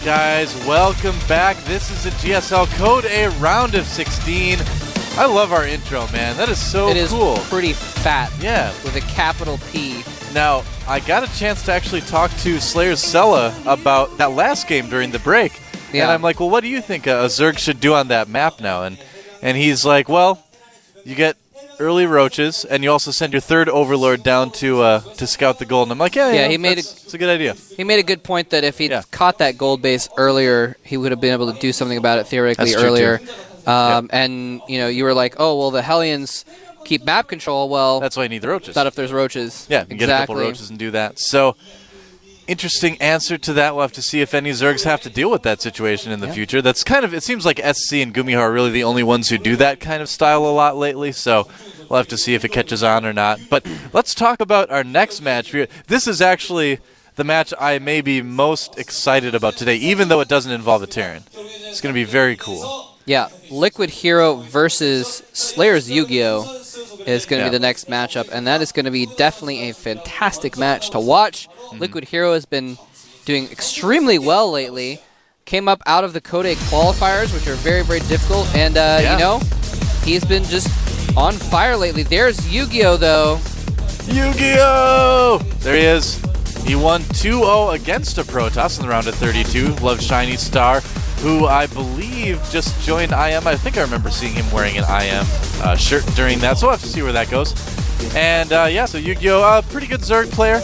guys, welcome back. This is the GSL Code A round of 16. I love our intro, man. That is so cool. It is pretty fat. Yeah. With a capital P. Now, I got a chance to actually talk to Slayer's Sella about that last game during the break. Yeah. And I'm like, well, what do you think a Zerg should do on that map now? And he's like, well, you get early roaches, and you also send your third overlord down to scout the gold. And I'm like, yeah, it's a good idea. He made a good point that if he'd caught that gold base earlier, he would have been able to do something about it theoretically earlier. And you were like, oh, well, the Hellions keep map control. Well, that's why you need the roaches. Not if there's roaches. Yeah, you can get a couple roaches and do that. So, interesting answer to that. We'll have to see if any Zergs have to deal with that situation in the future. That's kind of, it seems like SC and GumiHo are really the only ones who do that kind of style a lot lately. So, we'll have to see if it catches on or not. But let's talk about our next match. This is actually the match I may be most excited about today, even though it doesn't involve a Terran. It's going to be very cool. Yeah, Liquid Hero versus Slayer's YugiOh is going to be the next matchup, and that is going to be definitely a fantastic match to watch. Liquid Hero has been doing extremely well lately. Came up out of the Code A qualifiers, which are very, very difficult, and he's been just on fire lately. There's YugiOh, though. YugiOh! There he is. He won 2-0 against a Protoss in the round of 32. Love Shiny Star, who I believe just joined IM. I think I remember seeing him wearing an IM shirt during that, so we'll have to see where that goes. And so YugiOh, pretty good Zerg player.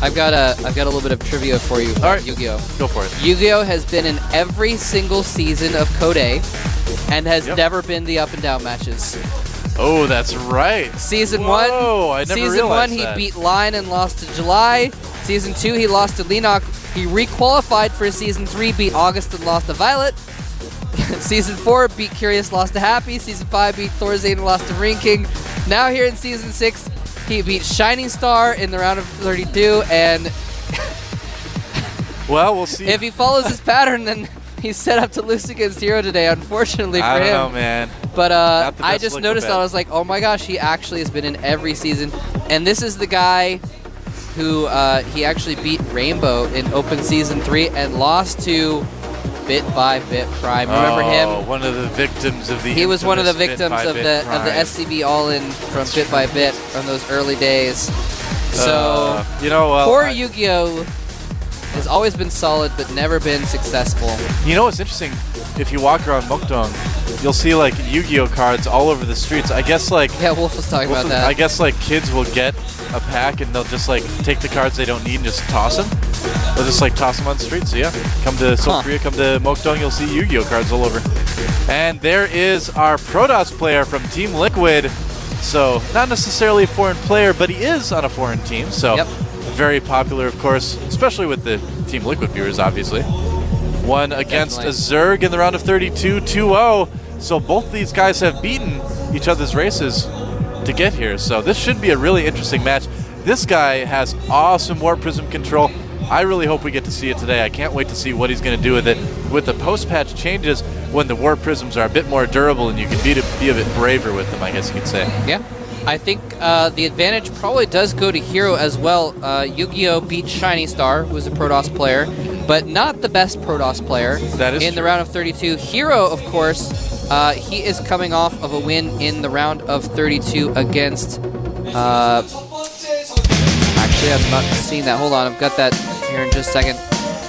I've got a little bit of trivia for you about YugiOh. Go for it. YugiOh has been in every single season of Code A and has never been the up and down matches. Oh, that's right. Season Whoa, one, I never season one, he beat Line and lost to July. Season 2, he lost to Lenok. He requalified for Season 3, beat August and lost to Violet. Season 4, beat Curious, lost to Happy. Season 5, beat Thorzane and lost to Ring King. Now here in Season 6, he beat Shining Star in the round of 32, and well, we'll see. If he follows his pattern, then he's set up to lose against Hero today, unfortunately for him. I don't know, man. But I just noticed, I was like, oh my gosh, he actually has been in every season. And this is the guy who he actually beat Rainbow in Open Season 3 and lost to Bit by Bit Prime. Remember him? One of the victims of the He was one of the victims of the SCB All-In from Bit by Bit from those early days. So, poor YugiOh has always been solid, but never been successful. You know what's interesting? If you walk around Mukdong, you'll see like Yu-Gi-Oh cards all over the streets. I guess like Wolf was talking about that. I guess like kids will get a pack and they'll just like take the cards they don't need and just toss them. They'll just like toss them on the street. So yeah, come to South Korea, come to Mukdong, you'll see Yu-Gi-Oh cards all over. And there is our Protoss player from Team Liquid. So not necessarily a foreign player, but he is on a foreign team. So very popular, of course, especially with the Team Liquid viewers, obviously. Won against a Zerg in the round of 32, 2-0. So both these guys have beaten each other's races to get here. So this should be a really interesting match. This guy has awesome Warp Prism control. I really hope we get to see it today. I can't wait to see what he's going to do with it. With the post-patch changes, when the Warp Prisms are a bit more durable and you can be a bit braver with them, I guess you could say. Yeah. I think the advantage probably does go to Hero as well. YugiOh beat Shiny Star, who was a Protoss player, but not the best Protoss player in the round of 32. Hero, of course, he is coming off of a win in the round of 32 against... actually, I'm not seeing that. Hold on, I've got that here in just a second.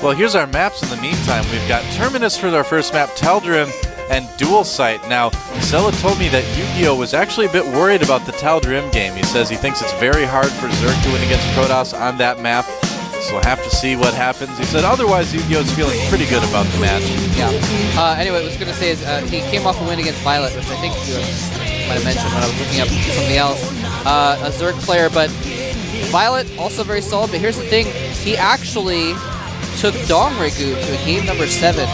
Well, here's our maps in the meantime. We've got Terminus for our first map, Tal'Darim, and Dual Sight. Now, Sella told me that YugiOh was actually a bit worried about the Tal'Darim game. He says he thinks it's very hard for Zerg to win against Protoss on that map. So we'll have to see what happens. He said otherwise YugiOh's feeling pretty good about the match. Yeah. Anyway, what I was going to say is he came off a win against Violet, which I think you might have mentioned when I was looking up something else. A Zerg player, but Violet also very solid. But here's the thing. He actually took Dongrigu to a game number 7.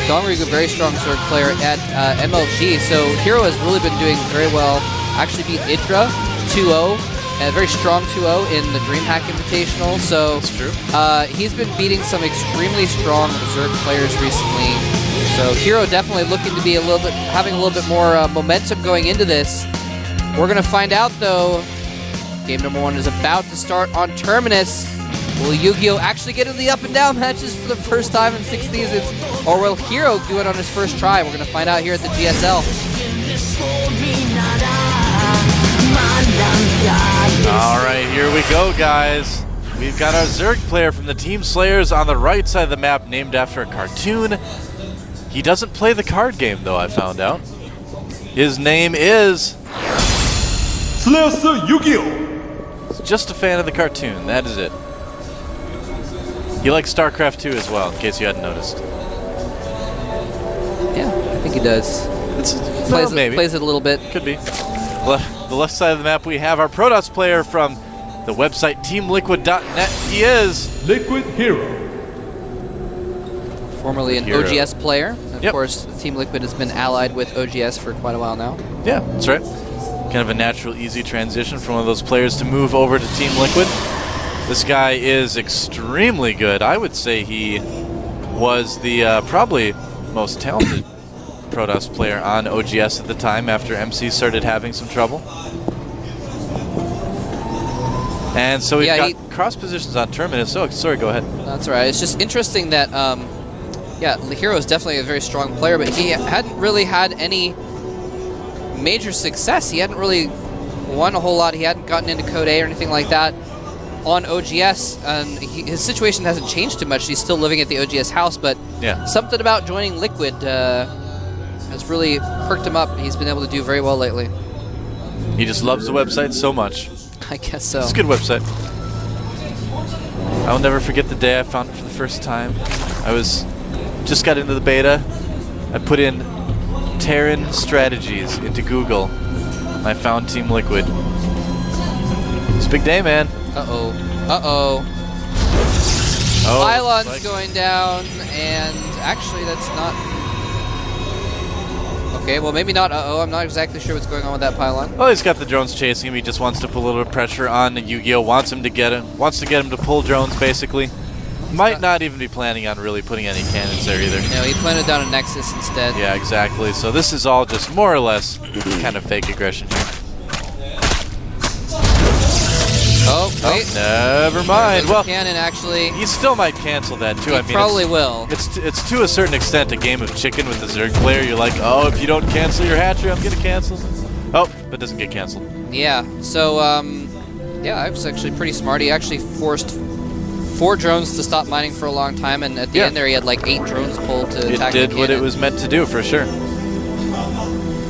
Dongrigu, very strong Zerg player at MLG. So Hero has really been doing very well. Actually beat Idra 2-0. And a very strong 2-0 in the DreamHack Invitational. So that's true. He's been beating some extremely strong Zerg players recently. So Hero definitely looking to be having a little bit more momentum going into this. We're gonna find out though. Game number 1 is about to start on Terminus. Will YugiOh actually get in the up and down matches for the first time in 6 seasons? Or will Hero do it on his first try? We're going to find out here at the GSL. All right, here we go, guys. We've got our Zerg player from the Team Slayers on the right side of the map, named after a cartoon. He doesn't play the card game, though, I found out. His name is... YugiOh. He's just a fan of the cartoon, that is it. He likes StarCraft 2 as well, in case you hadn't noticed. Yeah, I think he does. Maybe. Plays it a little bit. Could be. The left side of the map, we have our Protoss player from the website teamliquid.net. He is Liquid Hero. Formerly an Hero. OGS player. Of course, Team Liquid has been allied with OGS for quite a while now. Yeah, that's right. Kind of a natural, easy transition from one of those players to move over to Team Liquid. This guy is extremely good. I would say he was the probably most talented Protoss player on OGS at the time after MC started having some trouble. And so we've got cross positions on Terminus. Oh, sorry, go ahead. That's all right. It's just interesting that, yeah, Hero is definitely a very strong player, but he hadn't really had any major success. He hadn't really won a whole lot. He hadn't gotten into Code A or anything like that on OGS, and his situation hasn't changed too much. He's still living at the OGS house, but something about joining Liquid has really perked him up. He's been able to do very well lately. He just loves the website so much. I guess so. It's a good website. I'll never forget the day I found it for the first time. I just got into the beta. I put in Terran strategies into Google. And I found Team Liquid. It's a big day, man. Uh-oh. Uh-oh. Oh, Pylon's going down, and actually that's not... Okay, well maybe not uh-oh. I'm not exactly sure what's going on with that pylon. Well, he's got the drones chasing him. He just wants to put a little bit of pressure on YugiOh. Wants to get him to pull drones, basically. Might not even be planning on really putting any cannons there either. No, he planted down a Nexus instead. Yeah, exactly. So this is all just more or less kind of fake aggression here. Oh, wait. Oh, never mind. Well, cannon actually. He still might cancel that too. He probably will. It's to a certain extent a game of chicken with the Zerg player. You're like, oh, if you don't cancel your hatchery, I'm gonna cancel. Oh, but doesn't get canceled. Yeah. So yeah, I was actually pretty smart. He actually forced 4 drones to stop mining for a long time, and at the end there, he had like 8 drones pulled to attack the It did what it cannon. was meant to do for sure.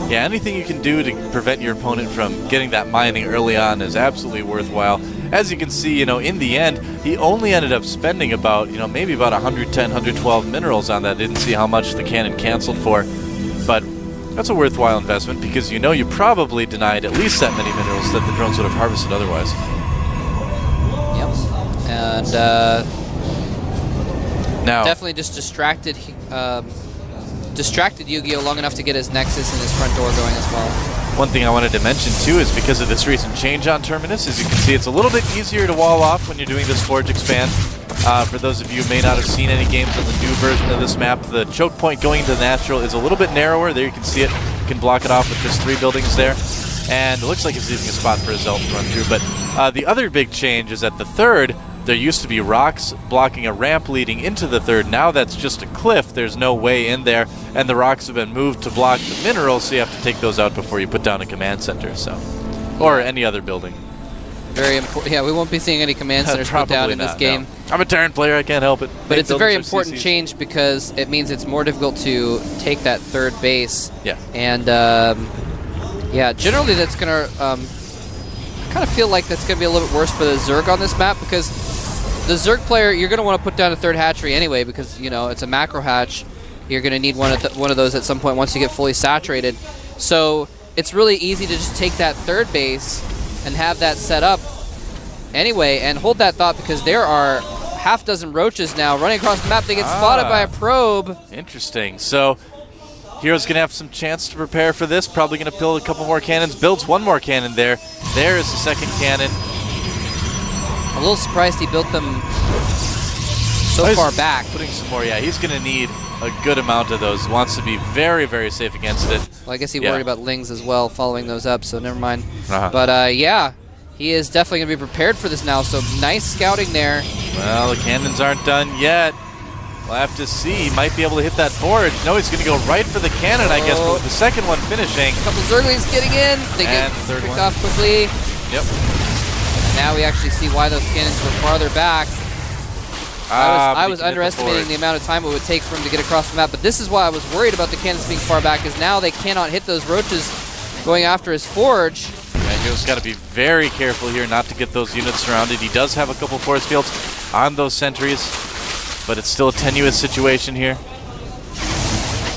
Yeah, anything you can do to prevent your opponent from getting that mining early on is absolutely worthwhile. As you can see, in the end, he only ended up spending about, maybe about 110, 112 minerals on that. Didn't see how much the cannon canceled for, but that's a worthwhile investment because you probably denied at least that many minerals that the drones would have harvested otherwise. Yep. And now, definitely just distracted YugiOh long enough to get his Nexus and his front door going as well. one thing I wanted to mention too is because of this recent change on Terminus, as you can see, it's a little bit easier to wall off when you're doing this Forge Expand. For those of you who may not have seen any games on the new version of this map, the choke point going into the natural is a little bit narrower. There you can see it. You can block it off with just 3 buildings there. And it looks like it's leaving a spot for a Zelt to run through. But the other big change is at the 3rd, there used to be rocks blocking a ramp leading into the 3rd. Now that's just a cliff. There's no way in there. And the rocks have been moved to block the minerals, so you have to take those out before you put down a command center. Or any other building. Very important. Yeah, we won't be seeing any command centers put down in this game. No. I'm a Terran player. I can't help it. But it's a very important change because it means it's more difficult to take that 3rd base. Yeah. And yeah, generally that's going to... I kind of feel like that's going to be a little bit worse for the Zerg on this map because the Zerg player, you're going to want to put down a 3rd hatchery anyway because, it's a macro hatch. You're going to need one of those at some point once you get fully saturated. So it's really easy to just take that 3rd base and have that set up anyway, and hold that thought because there are half dozen roaches now running across the map. They get spotted by a probe. Interesting. So Hero's going to have some chance to prepare for this. Probably going to build a couple more cannons. Builds 1 more cannon there. There is the 2nd cannon. A little surprised he built them so far back. Putting some more, yeah. He's going to need a good amount of those. Wants to be very, very safe against it. Well, I guess he worried about Lings as well, following those up, so never mind. But yeah, he is definitely going to be prepared for this now. So nice scouting there Well, the cannons aren't done yet. We'll have to see. He might be able to hit that forge. No, he's going to go right for the cannon, I guess, but with the second one finishing. A couple Zerglings getting in. They get third picked one off quickly. Yep. And now we actually see why those cannons were farther back. I was underestimating the amount of time it would take for him to get across the map, but this is why I was worried about the cannons being far back, is now they cannot hit those roaches going after his forge. And he's got to be very careful here not to get those units surrounded. He does have a couple force fields on those sentries, but it's still a tenuous situation here.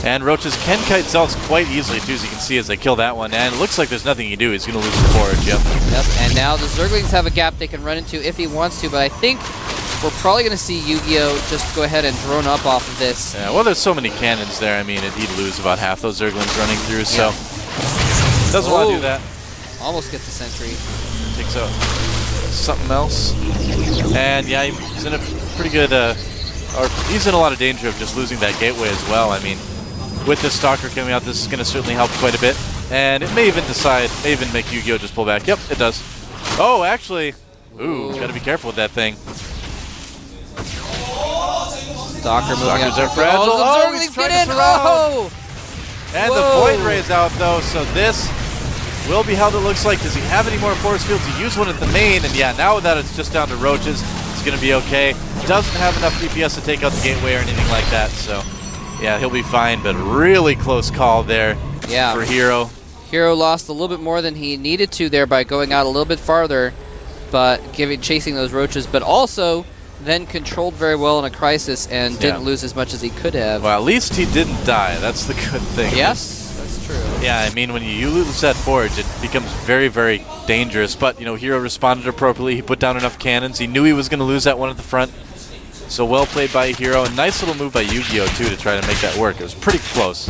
And Roaches can kite Zelts quite easily, too, as you can see as they kill that one. And it looks like there's nothing he can do. He's going to lose the forge, yep. And now the Zerglings have a gap they can run into if he wants to, but I think we're probably going to see YugiOh just go ahead and drone up off of this. Yeah, well, there's so many cannons there. I mean, he'd lose about half those Zerglings running through, so doesn't want to do that. Almost gets the sentry. Takes out something else. And yeah, he's in a pretty good, or he's in a lot of danger of just losing that gateway as well. I mean, with this Stalker coming out, this is going to certainly help quite a bit. And it may even make YugiOh just pull back. Yep, it does. Oh, actually, got to be careful with that thing. Stalker moving Stalkers out. are fragile. Oh, he's get trying in. to surround. Oh! And the Void Ray's out, though, so this will be how it looks like. Does he have any more force fields? He used one at the main, and yeah, now that it's just down to Roaches, it's going to be okay. Doesn't have enough DPS to take out the gateway or anything like that, so yeah, he'll be fine, but really close call there for YugiOh. YugiOh lost a little bit more than he needed to there by going out a little bit farther, but chasing those Roaches, but also then controlled very well in a crisis and didn't lose as much as he could have. Well, at least he didn't die. That's the good thing. Yes, that's true. Yeah, I mean, when you lose that forge, it becomes very, very dangerous. But, you know, YugiOh responded appropriately. He put down enough cannons. He knew he was going to lose that one at the front. So well played by YugiOh. A nice little move by YugiOh, too, to try to make that work. It was pretty close.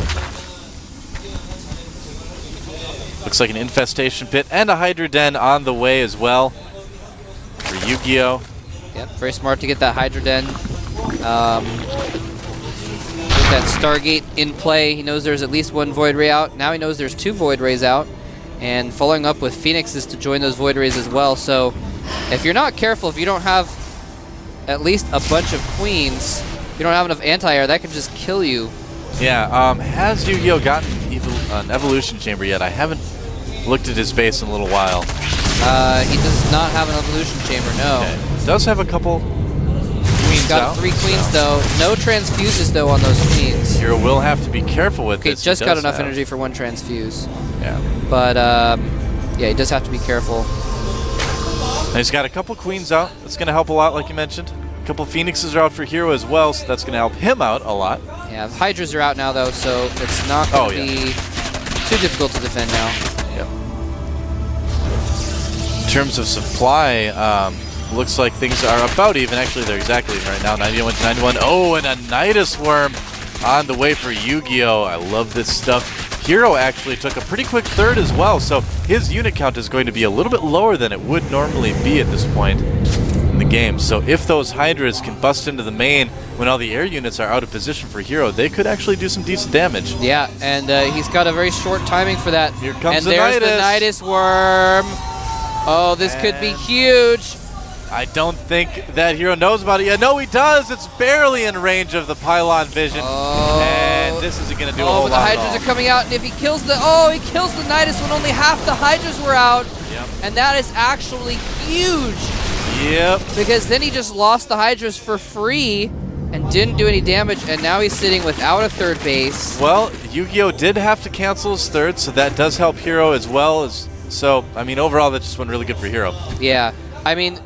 Looks like an infestation pit and a Hydra Den on the way as well for YugiOh. Yep, very smart to get that Hydra Den. With that Stargate in play, he knows there's at least one Void Ray out. Now he knows there's two Void Rays out. And following up with Phoenixes to join those Void Rays as well. So if you're not careful, if you don't have at least a bunch of Queens, if you don't have enough anti-air, that can just kill you. Yeah, has YugiOh gotten an Evolution Chamber yet? I haven't looked at his base in a little while. He does not have an Evolution Chamber, no. Okay. Does have a couple Queens He's got 3 Queens, though. No Transfuses, though, on those Queens. YugiOh will have to be careful with this. He's just got enough energy for 1 Transfuse. Yeah. But, yeah, he does have to be careful. And he's got a couple Queens out. That's going to help a lot, like you mentioned. A couple Phoenixes are out for YugiOh as well, so that's going to help him out a lot. Yeah, the Hydras are out now, though, so it's not going to be too difficult to defend now. Yep. In terms of supply, looks like things are about even. Actually, they're exactly even right now. 91 to 91. Oh, and a Nidus Worm on the way for YugiOh. I love this stuff. YugiOh actually took a pretty quick third as well, so his unit count is going to be a little bit lower than it would normally be at this point in the game. So if those Hydras can bust into the main when all the air units are out of position for YugiOh, they could actually do some decent damage. Yeah, and he's got a very short timing for that. Here comes the Nidus. And there's the Nidus Worm. Oh, this could be huge. I don't think that YugiOh knows about it yet. No, he does. It's barely in range of the pylon vision. Oh. And this isn't going to do a whole lot. Oh, but the Hydras are coming out, and if he kills the... Oh, he kills the Nidus when only half the Hydras were out. Yep. And that is actually huge. Yep. Because then he just lost the Hydras for free and didn't do any damage, and now he's sitting without a third base. Well, YugiOh did have to cancel his third, so that does help YugiOh as well. So, I mean, overall, that just went really good for YugiOh. Yeah. I mean...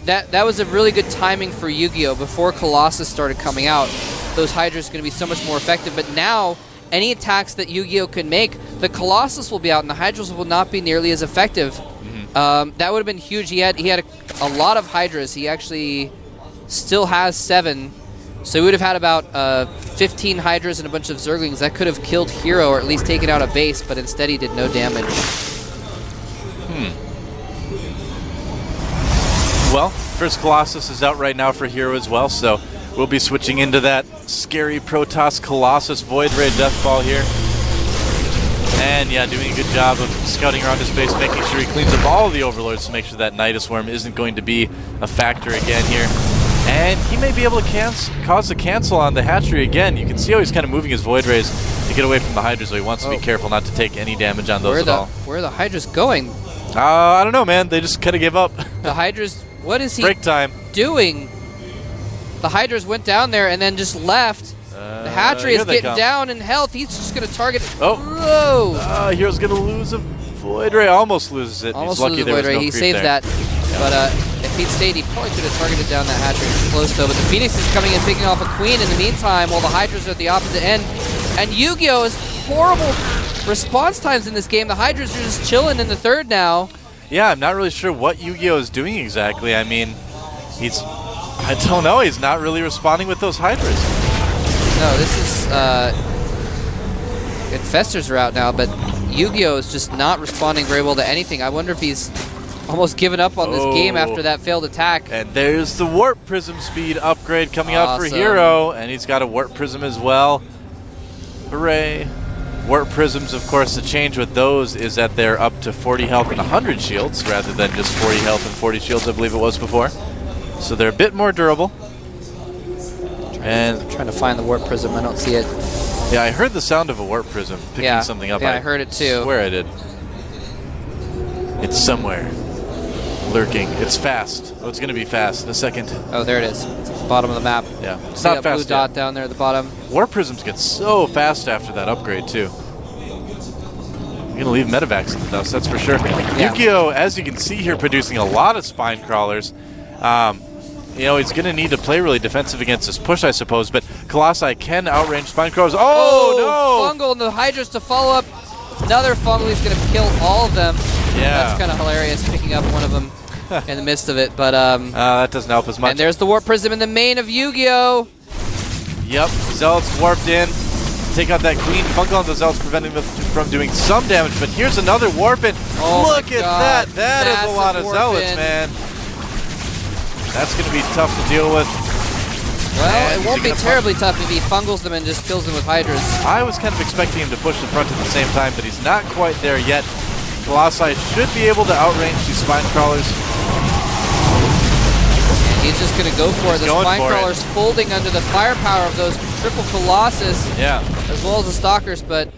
That was a really good timing for YugiOh. Before Colossus started coming out, those Hydras are going to be so much more effective. But now, any attacks that YugiOh can make, the Colossus will be out, and the Hydras will not be nearly as effective. Mm-hmm. That would have been huge. He had a lot of Hydras. He actually still has 7. So he would have had about 15 Hydras and a bunch of Zerglings. That could have killed YugiOh, or at least taken out a base, but instead he did no damage. Well, first Colossus is out right now for YugiOh as well, so we'll be switching into that scary Protoss Colossus Void Ray Death Ball here. And yeah, doing a good job of scouting around his base, making sure he cleans up all of the Overlords to make sure that Nidus Worm isn't going to be a factor again here. And he may be able to cause a cancel on the hatchery again. You can see how he's kind of moving his Void Rays to get away from the Hydras, so he wants to be careful not to take any damage on those at all. Where are the Hydras going? I don't know, man. They just kind of gave up. The Hydras, what is he Break time. doing? The Hydras went down there and then just left. The hatchery is getting down in health. He's just going to target. Oh. Whoa. Hero's going to lose a Void Ray. Almost loses it. Almost He's lucky there was no He creep saved there. that. But if he'd stayed, he probably could have targeted down that hatchery. It's close though. But the Phoenix is coming and picking off a Queen in the meantime, while the Hydras are at the opposite end. And YugiOh has horrible response times in this game. The Hydras are just chilling in the third now. Yeah, I'm not really sure what YugiOh is doing exactly. I mean, I don't know. He's not really responding with those Hydras. No, this is Infestors are out now, but YugiOh is just not responding very well to anything. I wonder if he's almost given up on this game after that failed attack. And there's the Warp Prism speed upgrade coming out for Hero, and he's got a Warp Prism as well. Hooray. Warp Prisms, of course, the change with those is that they're up to 40 health and 100 shields, rather than just 40 health and 40 shields, I believe it was before. So they're a bit more durable. And I'm trying to find the Warp Prism. I don't see it. Yeah, I heard the sound of a Warp Prism picking something up. Yeah, I heard it too. I swear I did. It's somewhere. Lurking. It's fast. Oh, it's going to be fast in a second. Oh, there it is. It's at the bottom of the map. Yeah. It's see not that fast blue dot down there at the bottom. Warp Prisms get so fast after that upgrade, too. You're going to leave Medivacs in the dust, that's for sure. Yeah. YugiOh, as you can see here, producing a lot of Spine Crawlers. You know, he's going to need to play really defensive against this push, I suppose, but Colossi can outrange Spine Crawlers. Oh, no! Fungal and the Hydras to follow up. Another Fungal. He's going to kill all of them. Yeah. That's kind of hilarious, picking up one of them in the midst of it. But that doesn't help as much. And there's the Warp Prism in the main of YugiOh. Yep, Zealots warped in. Take out that Queen. Fungal and the Zealots preventing them from doing some damage, but here's another Warp in. Oh Look at that. That is a lot of Zealots, man. That's going to be tough to deal with. Well, it won't be terribly tough if he fungals them and just kills them with Hydras. I was kind of expecting him to push the front at the same time, but he's not quite there yet. Colossi should be able to outrange these Spine Crawlers. And he's just going to go for it. The Spine Crawlers folding under the firepower of those triple Colossus, as well as the Stalkers, but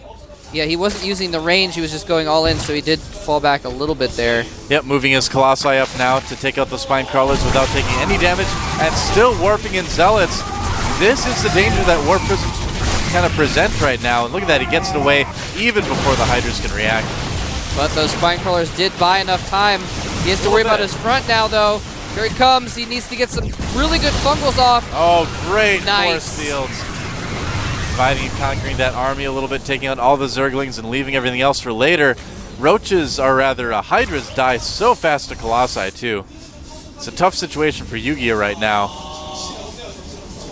yeah, he wasn't using the range, he was just going all in, so he did fall back a little bit there. Yep, moving his Colossi up now to take out the Spine Crawlers without taking any damage, and still warping in Zealots. This is the danger that Warp Prisms kind of present right now, and look at that, he gets it away even before the Hydras can react. But those Spine Crawlers did buy enough time. He has to worry about his front now, though. Here he comes, he needs to get some really good Fungals off. Oh, great nice. Force Fields. Dividing and conquering that army a little bit, taking out all the Zerglings and leaving everything else for later. Roaches, or rather Hydras, die so fast to Colossi, too. It's a tough situation for YugiOh right now.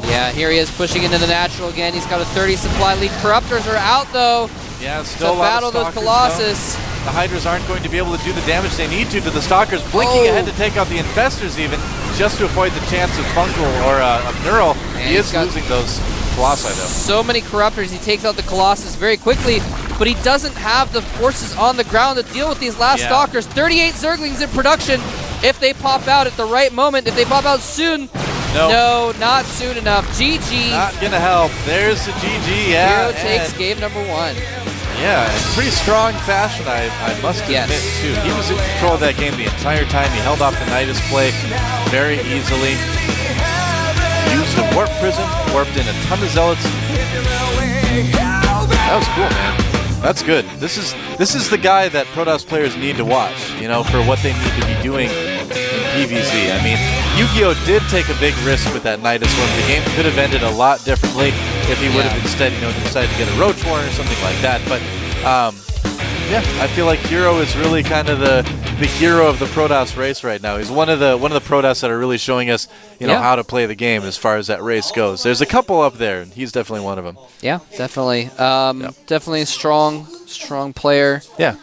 Yeah, here he is pushing into the natural again. He's got a 30 supply lead. Corruptors are out, though. Yeah, still to battle those Colossus. The Hydras aren't going to be able to do the damage they need to the Stalkers, blinking ahead to take out the Infestors even, just to avoid the chance of Fungal or of Neural. He is losing those Colossi, though. So many Corruptors. He takes out the Colossus very quickly, but he doesn't have the forces on the ground to deal with these last Stalkers. 38 Zerglings in production if they pop out at the right moment. If they pop out soon, no, not soon enough. GG. Not going to help. There's the GG, yeah. Hero takes game number 1. Yeah, in pretty strong fashion, I must admit, too. He was in control of that game the entire time. He held off the Nidus play very easily. Used a Warp Prism, warped in a ton of Zealots. That was cool, man. That's good. This is the guy that Protoss players need to watch, you know, for what they need to be doing in PvZ. I mean, YugiOh did take a big risk with that Nidus one. The game could have ended a lot differently if he would have instead, you know, decided to get a Roach Warren or something like that. But yeah, I feel like Hero is really kind of the hero of the Protoss race right now. He's one of the Protoss that are really showing us, you know, how to play the game as far as that race goes. There's a couple up there, and he's definitely one of them. Yeah, definitely. Definitely a strong player. Yeah.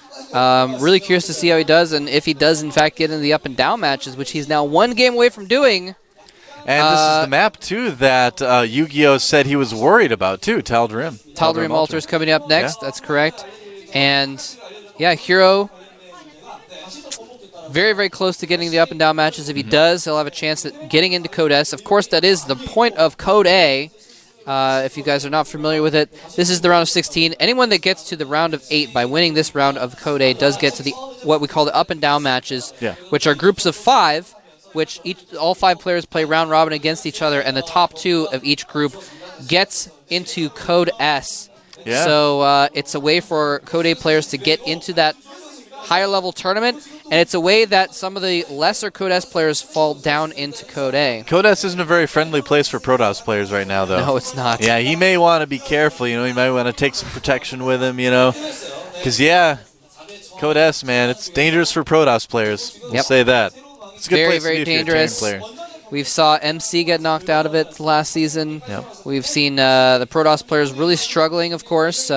Really curious to see how he does, and if he does in fact get into the up and down matches, which he's now one game away from doing. And this is the map, too, that YugiOh said he was worried about, too, Tal'Darim. Tal'Darim Altar's coming up next, that's correct. And, yeah, Hero, very, very close to getting the up and down matches. If he does, he'll have a chance at getting into Code S. Of course, that is the point of Code A. If you guys are not familiar with it, this is the round of 16. Anyone that gets to the round of 8 by winning this round of Code A does get to the what we call the up and down matches, which are groups of 5, which all 5 players play round robin against each other, and the top 2 of each group gets into Code S. Yeah. So it's a way for Code A players to get into that higher level tournament, and it's a way that some of the lesser Code S players fall down into Code A. Code S isn't a very friendly place for Protoss players right now, though. No, it's not. Yeah, he may want to be careful. You know, he might want to take some protection with him. You know, because Code S, man, it's dangerous for Protoss players. We'll say that. It's a good place very to be dangerous. If you're a Terran player. We've saw MC get knocked out of it last season. Yep. We've seen the Protoss players really struggling, of course.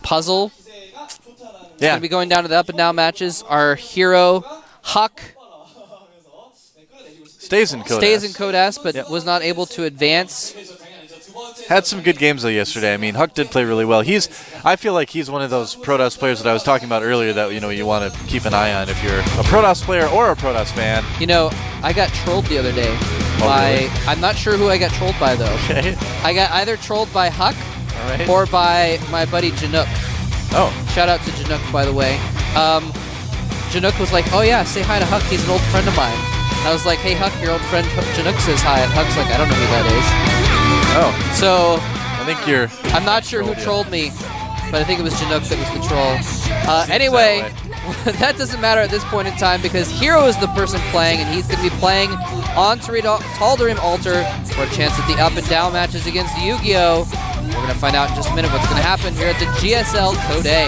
Puzzle. Yeah. Going to be going down to the up and down matches. Our hero, Huck, stays in Code S, but was not able to advance. Had some good games, though, yesterday. I mean, Huck did play really well. I feel like he's one of those Protoss players that I was talking about earlier that, you want to keep an eye on if you're a Protoss player or a Protoss fan. You know, I got trolled the other day by... Really? I'm not sure who I got trolled by, though. Okay. I got either trolled by Huck or by my buddy Janook. Oh. Shout out to Janook, by the way. Janook was like, oh yeah, say hi to Huck, he's an old friend of mine. I was like, hey Huck, your old friend Janook says hi, and Huck's like, I don't know who that is. Oh. So, I think I'm not sure who trolled me, but I think it was Janook that was the troll. Anyway, that doesn't matter at this point in time because Hero is the person playing, and he's going to be playing on Tal'Darim Altar for a chance at the up and down matches against Yu-Gi-Oh! We're going to find out in just a minute what's going to happen here at the GSL Code A.